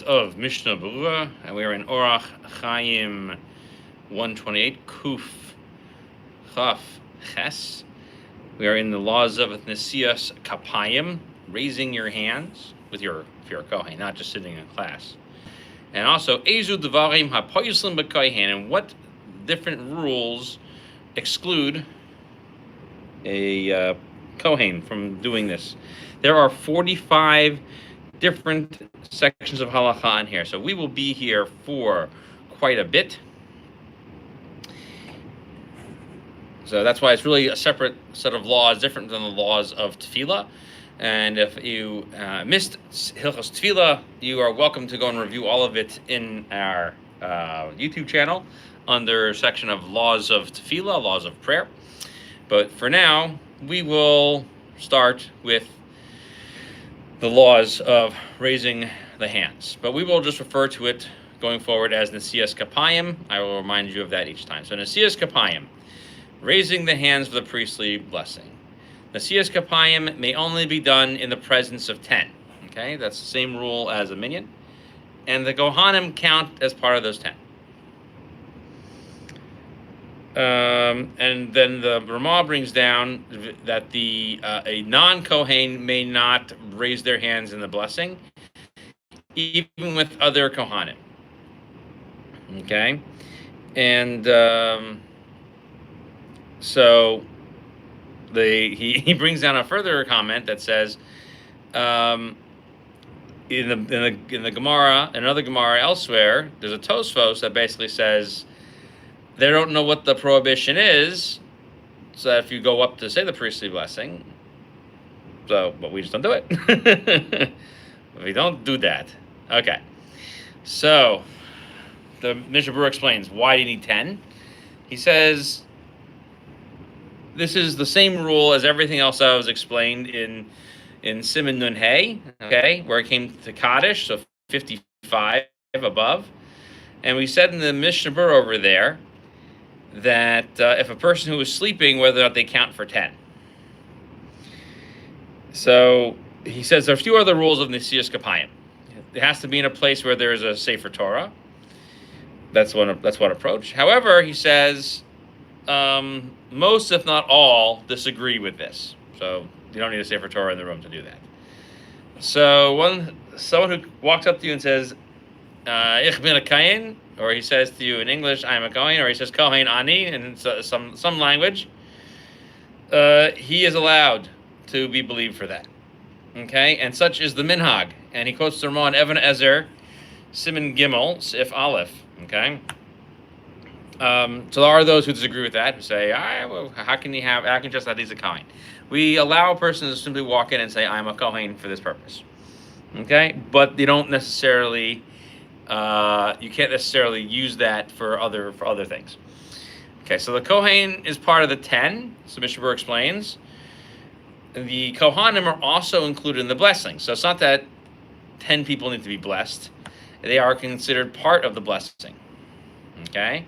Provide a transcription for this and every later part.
of Mishna Berurah, and we are in Orach Chaim 128, Kuf Chaf Ches. We are in the laws of Nesias Kapayim, raising your hands with if you're a Kohen, not just sitting in class. And also, Ezu Devarim HaPoyislim B'Kohen, and what different rules exclude a Kohen from doing this. There are 45 different sections of halacha in here, so we will be here for quite a bit. So that's why it's really a separate set of laws, different than the laws of tefillah. And if you missed Hilchos Tefillah, you are welcome to go and review all of it in our YouTube channel under section of laws of tefillah, laws of prayer. But for now, we will start with the laws of raising the hands. But we will just refer to it going forward as Nesias Kapayim. I will remind you of that each time. So Nesias Kapayim, raising the hands for the priestly blessing. Nesias Kapayim may only be done in the presence of 10. Okay, that's the same rule as a minyan. And the Kohanim count as part of those 10. And then the Ramah brings down that a non-Kohen may not raise their hands in the blessing, even with other Kohanim. Okay? And so he brings down a further comment that says, in the Gemara, another Gemara elsewhere, there's a Tosfos that basically says they don't know what the prohibition is, so that if you go up to say the priestly blessing, but we just don't do it. We don't do that. Okay. So the Mishnah Berurah explains why do you need 10. He says this is the same rule as everything else that was explained in Siman Nun Hey, okay, where it came to Kaddish, so 55 above. And we said in the Mishnah Berurah over there that if a person who is sleeping, whether or not they count for 10. So he says there are a few other rules of Nesias Kapayim. It has to be in a place where there is a Sefer Torah. That's one approach. However, he says most, if not all, disagree with this. So you don't need a Sefer Torah in the room to do that. So someone who walks up to you and says, Ich bin a Kohen, or he says to you in English, I am a Kohen, or he says Kohen Ani in some language, he is allowed to be believed for that. Okay, and such is the minhag. And he quotes the Ramah Even Ezer, Siman Gimel, Sif Aleph. Okay, so there are those who disagree with that, who say, how can you just have these a Kohen? We allow a person to simply walk in and say, I'm a Kohen for this purpose. Okay, but you don't necessarily. You can't necessarily use that for other things. Okay, so the Kohen is part of the 10. So Mishnah Berurah explains. The Kohanim are also included in the blessing. So it's not that 10 people need to be blessed. They are considered part of the blessing. Okay?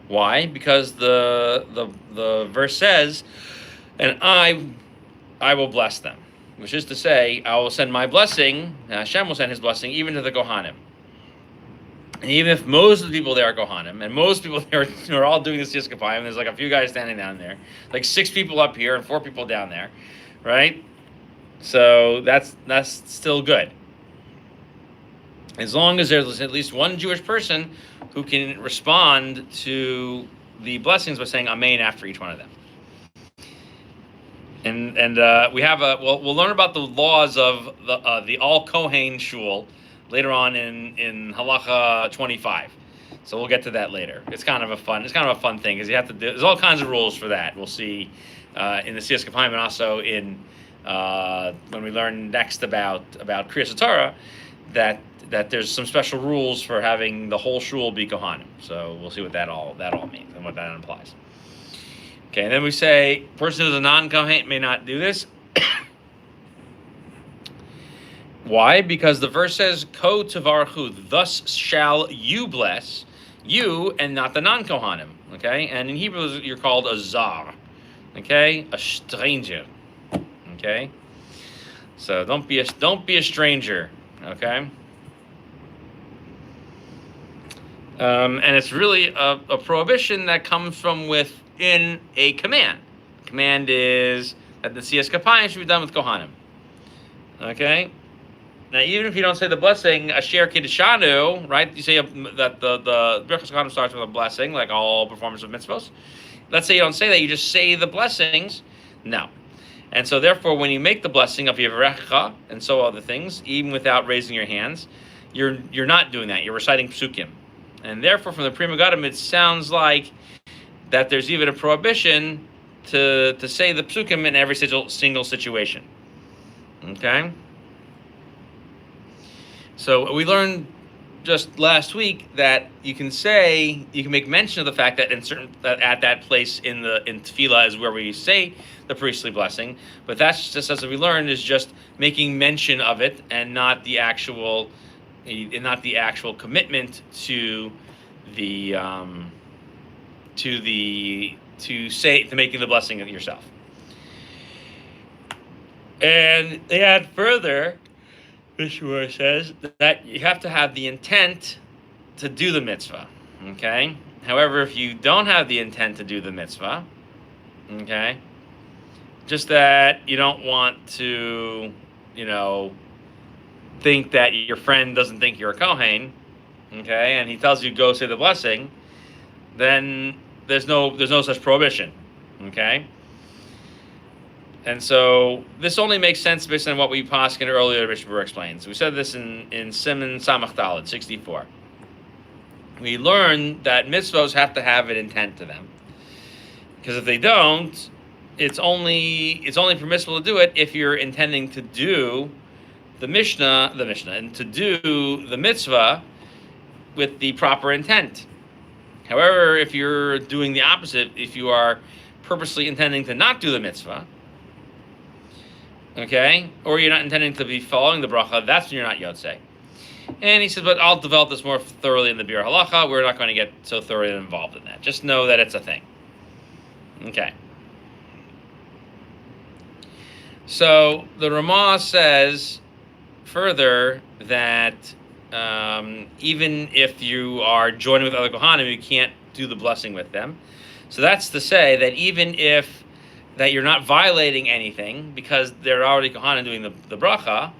Why? Because the verse says, and I will bless them. Which is to say, I will send my blessing, Hashem will send his blessing even to the Kohanim. And even if most of the people there are Kohanim, and most people there are all doing this Nesias Kapayim, there's like a few guys standing down there, like 6 people up here and 4 people down there, right? So that's still good. As long as there's at least one Jewish person who can respond to the blessings by saying Amen after each one of them. And we have we'll learn about the laws of the All Kohen Shul later on in Halacha 25. So we'll get to that later. It's kind of a fun thing because you have to do. There's all kinds of rules for that. We'll see in the Nesias Kapayim and also in when we learn next about Kriyas Torah that there's some special rules for having the whole shul be Kohanim. So we'll see what that all means and what that implies. Okay, and then we say person who's a non-Kohen may not do this. Why? Because the verse says, Ko Tavarchu, thus shall you bless, you and not the non-Kohanim. Okay? And in Hebrew, you're called a zar. Okay? A stranger. Okay? So don't be a stranger. Okay? And it's really a prohibition that comes from within a command. The command is that the Siyas Kapayim should be done with Kohanim. Okay? Now, even if you don't say the blessing, Asher Kiddishanu, right? You say that the Birchas Kohanim starts with a blessing, like all performance of mitzvos. Let's say you don't say that, you just say the blessings. No. And so, therefore, when you make the blessing of Yevarecha and so other things, even without raising your hands, you're not doing that. You're reciting psukim. And therefore, from the Pri Megadim, it sounds like that there's even a prohibition to say the psukim in every single situation. Okay? So we learned just last week that you can make mention of the fact that at that place in tefillah is where we say the priestly blessing, but that's just, as we learned, is just making mention of it and not the actual commitment to making the blessing of yourself. And they add further, Mishna says that you have to have the intent to do the mitzvah. Okay? However, if you don't have the intent to do the mitzvah, okay, just that you don't want to, think that your friend doesn't think you're a Kohen, okay, and he tells you go say the blessing, then there's no such prohibition, okay? And so this only makes sense based on what we poskin earlier, Berurah explains. We said this in Siman Samach Daled 64. We learned that mitzvos have to have an intent to them, because if they don't, it's only permissible to do it if you're intending to do the Mishna, and to do the mitzvah with the proper intent. However, if you're doing the opposite, if you are purposely intending to not do the mitzvah, okay, or you're not intending to be following the bracha, that's when you're not yotzei. And he said, but I'll develop this more thoroughly in the Biur Halacha. We're not going to get so thoroughly involved in that. Just know that it's a thing. Okay. So the Ramah says further that even if you are joining with other Kohanim, you can't do the blessing with them. So that's to say that even if that you're not violating anything because they're already Kohanim doing the bracha,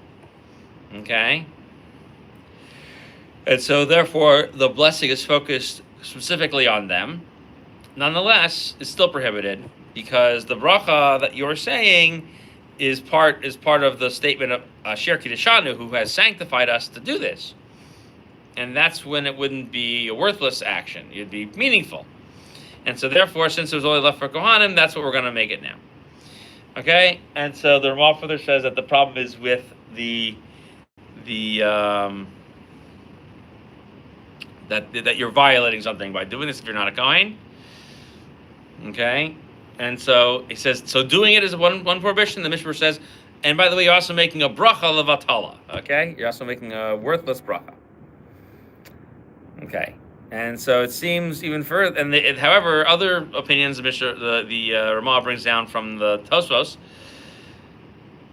okay? And so therefore the blessing is focused specifically on them. Nonetheless, it's still prohibited because the bracha that you're saying is part of the statement of Asher Kiddishanu, who has sanctified us to do this. And that's when it wouldn't be a worthless action. It'd be meaningful. And so therefore, since it was only left for Kohanim, that's what we're going to make it now. Okay? And so the Ramah further says that the problem is with that you're violating something by doing this if you're not a Kohen. Okay? And so he says, so doing it is one prohibition. The Mishna says, and by the way, you're also making a bracha levatala. Okay? You're also making a worthless bracha. Okay. And so it seems even further, and however, other opinions the Ramah brings down from the Tosfos,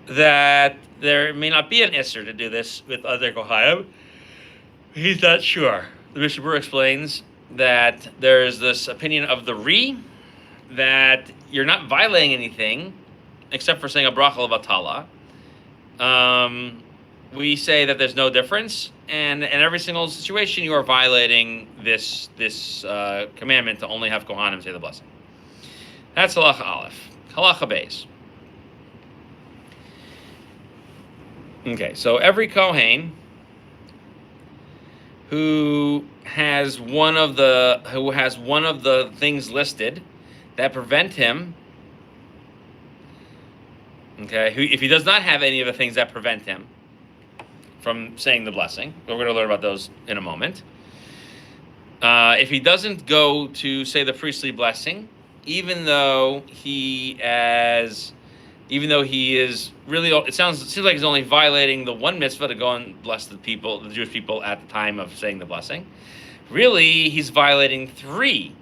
that there may not be an Isser to do this with other Kohanim. He's not sure. The Berurah explains that there's this opinion of the Ri, that you're not violating anything except for saying a bracha levatala. We say that there's no difference, and in every single situation you are violating this commandment to only have Kohanim say the blessing. That's halacha aleph. Halacha beis. Okay, so every Kohen who has one of the things listed that prevent him, okay, if he does not have any of the things that prevent him from saying the blessing, we're going to learn about those in a moment. If he doesn't go to say the priestly blessing, even though he is really, it seems like he's only violating the one mitzvah to go and bless the Jewish people at the time of saying the blessing. Really, he's violating 3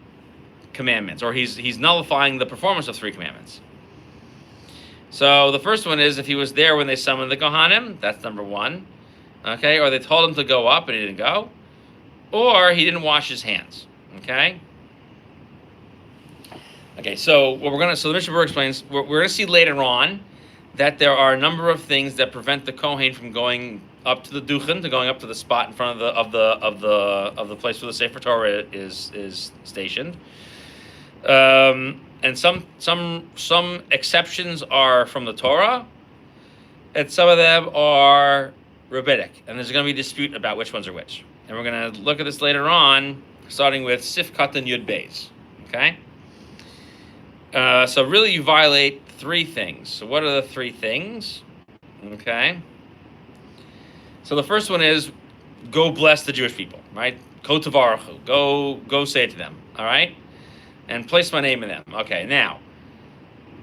commandments, or he's nullifying the performance of 3 commandments. So the first one is if he was there when they summoned the Kohanim, that's number 1. Okay, or they told him to go up and he didn't go. or he didn't wash his hands. Okay. Okay. So what we're gonna so the Mishnah Berurah explains we're gonna see later on that there are a number of things that prevent the Kohen from going up to the duchen, to going up to the spot in front of the place where the Sefer Torah is stationed. And some exceptions are from the Torah, and some of them are rabbinic, and there's going to be a dispute about which ones are which. And we're going to look at this later on, starting with Sif Katan Yud Beis. Okay. So really, you violate three things. So what are the three things? Okay. So the first one is go bless the Jewish people, right? Ko tavarechu. Go say it to them. All right. And place my name in them. Okay, now,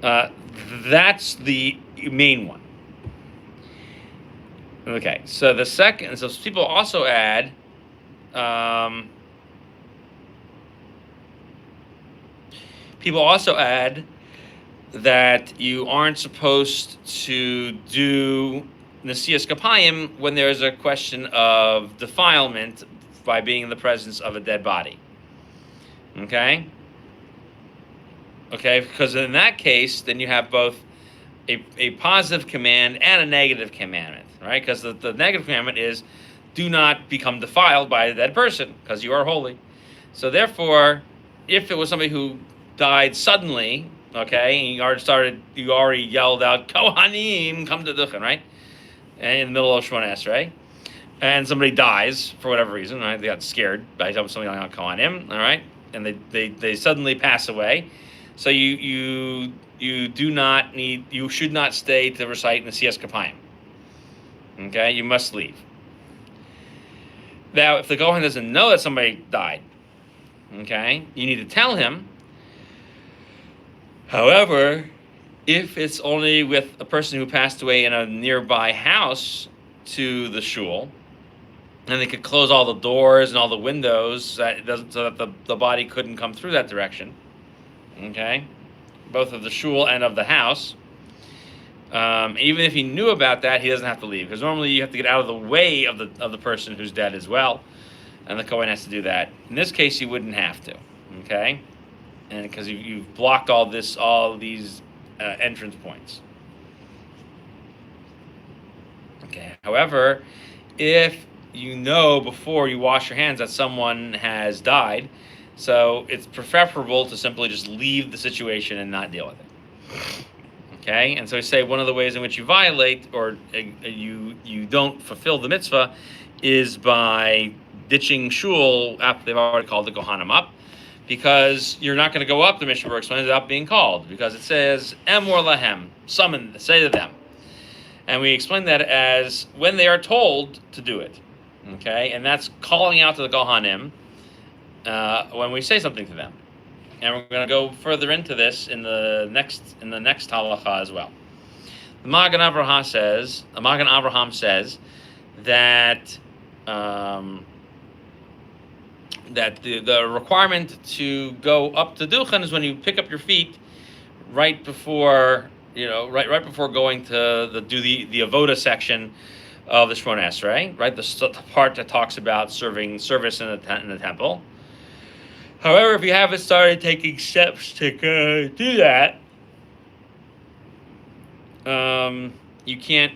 that's the main one. Okay, so the second, so people also add, that you aren't supposed to do Nesias Kapayim when there's a question of defilement by being in the presence of a dead body. Okay? Okay, because in that case, then you have both a positive command and a negative commandment, right? Because the negative commandment is do not become defiled by a dead person, because you are holy. So therefore, if it was somebody who died suddenly, okay, and you already yelled out, Kohanim, come to Duchen, right? And in the middle of Shemona Esrei, and somebody dies for whatever reason, right? They got scared by somebody yelling out Kohanim, all right? And they suddenly pass away. So you should not stay to recite Nesias Kapayim. Okay, you must leave. Now, if the Kohen doesn't know that somebody died, okay, you need to tell him. However, if it's only with a person who passed away in a nearby house to the shul, and they could close all the doors and all the windows so that the body couldn't come through that direction. Okay, both of the shul and of the house. Even if he knew about that, he doesn't have to leave, because normally you have to get out of the way of the person who's dead as well, and the Kohen has to do that. In this case, you wouldn't have to. Okay, and because you've blocked all these entrance points. Okay. However, if you know before you wash your hands that someone has died, so it's preferable to simply just leave the situation and not deal with it. Okay, and so we say one of the ways in which you violate or you don't fulfill the mitzvah is by ditching shul after they've already called the Kohanim up, because you're not going to go up, the Mishnah Berurah explains, without being called, because it says Emor lahem, summon, say to them. And we explain that as when they are told to do it. Okay, and that's calling out to the Kohanim when we say something to them. And we're going to go further into this in the next halacha as well. The Magen Avraham says that that the requirement to go up to Duchen is when you pick up your feet right before going to do the avoda section of the Shemona Esrei, right? The part that talks about service in the temple. However, if you haven't started taking steps to do that, you can't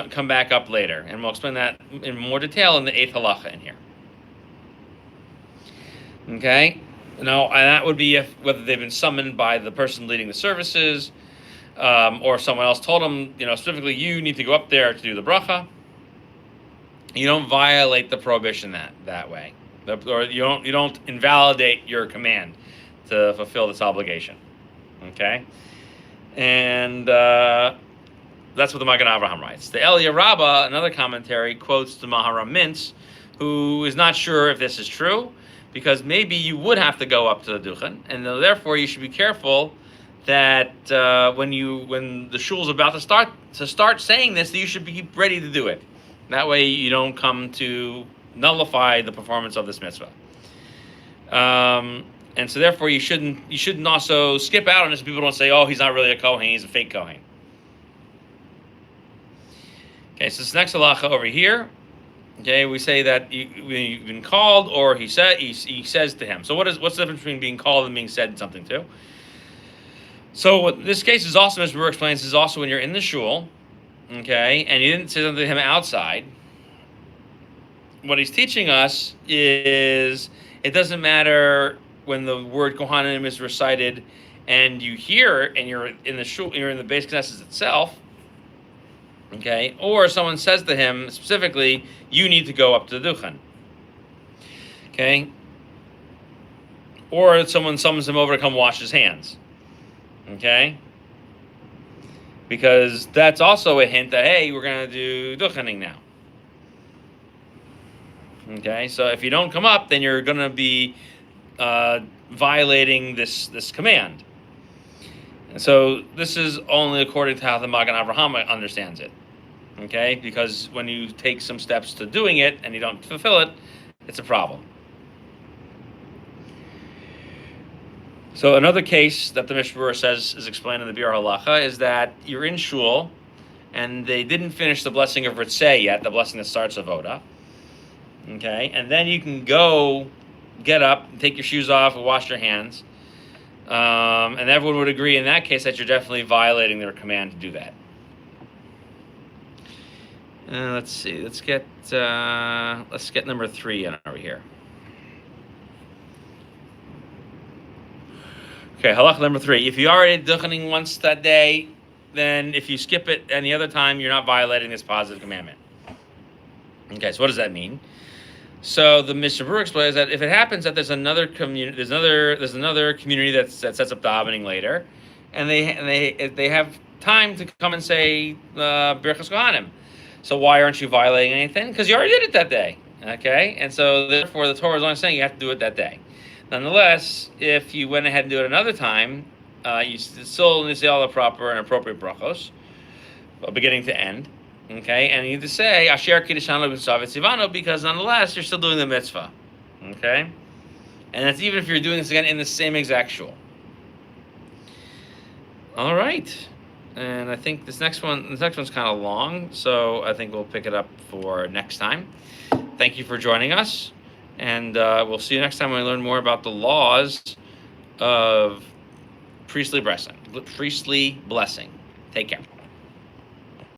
come back up later. And we'll explain that in more detail in the 8th halacha in here. Okay? Now, and that would be whether they've been summoned by the person leading the services, or someone else told them, specifically you need to go up there to do the bracha. You don't violate the prohibition that way. Or you don't invalidate your command to fulfill this obligation. Okay? And that's what the Magen Avraham writes. The Elia Rabbah, another commentary, quotes the Maharam Mintz, who is not sure if this is true, because maybe you would have to go up to the Duchen, and therefore you should be careful that when the shul is about to start saying this, that you should be ready to do it. That way you don't come to nullify the performance of this mitzvah. And so therefore you shouldn't also skip out on this. People don't say, oh, he's not really a Kohen, he's a fake Kohen. Okay, so this next halacha over here Okay, we say that you've been called, or he says to him. So what's the difference between being called and being said something to? So what this case is also, as Berurah explains, is also when you're in the shul, okay, and you didn't say something to him outside. What he's teaching us is it doesn't matter when the word Kohanim is recited and you hear it and you're in the shul, you're in the Beis Knesset itself, okay, or someone says to him specifically, you need to go up to the Duchen, okay, or someone summons him over to come wash his hands, okay, because that's also a hint that, hey, we're going to do Duchening now. Okay, so if you don't come up, then you're going to be violating this command. And so this is only according to how the Magen Avraham understands it. Okay, because when you take some steps to doing it and you don't fulfill it, it's a problem. So another case that the Mishna says is explained in the Biur Halacha is that you're in shul and they didn't finish the blessing of Ritzeh yet, the blessing that starts Avoda. Okay, and then you can go get up, take your shoes off, and wash your hands. And everyone would agree in that case that you're definitely violating their command to do that. Let's see. Let's get number 3 on over here. Okay, halacha number 3. If you already duchening once that day, then if you skip it any other time, you're not violating this positive commandment. Okay, so what does that mean? So the Mishna explains that if it happens that there's another community, there's another community that sets up davening later, and they have time to come and say Birchas Kohanim. So why aren't you violating anything? Because you already did it that day. Okay, and so therefore the Torah is only saying you have to do it that day. Nonetheless, if you went ahead and do it another time, you still need to say all the proper and appropriate brachos, beginning to end. Okay, and you need to say Asher Kiddishanu B'Savet Sivano, because nonetheless you're still doing the mitzvah. Okay, and that's even if you're doing this again in the same exact shul. All right, and I think this next one's kind of long, so I think we'll pick it up for next time. Thank you for joining us, and we'll see you next time when we learn more about the laws of priestly blessing. Take care.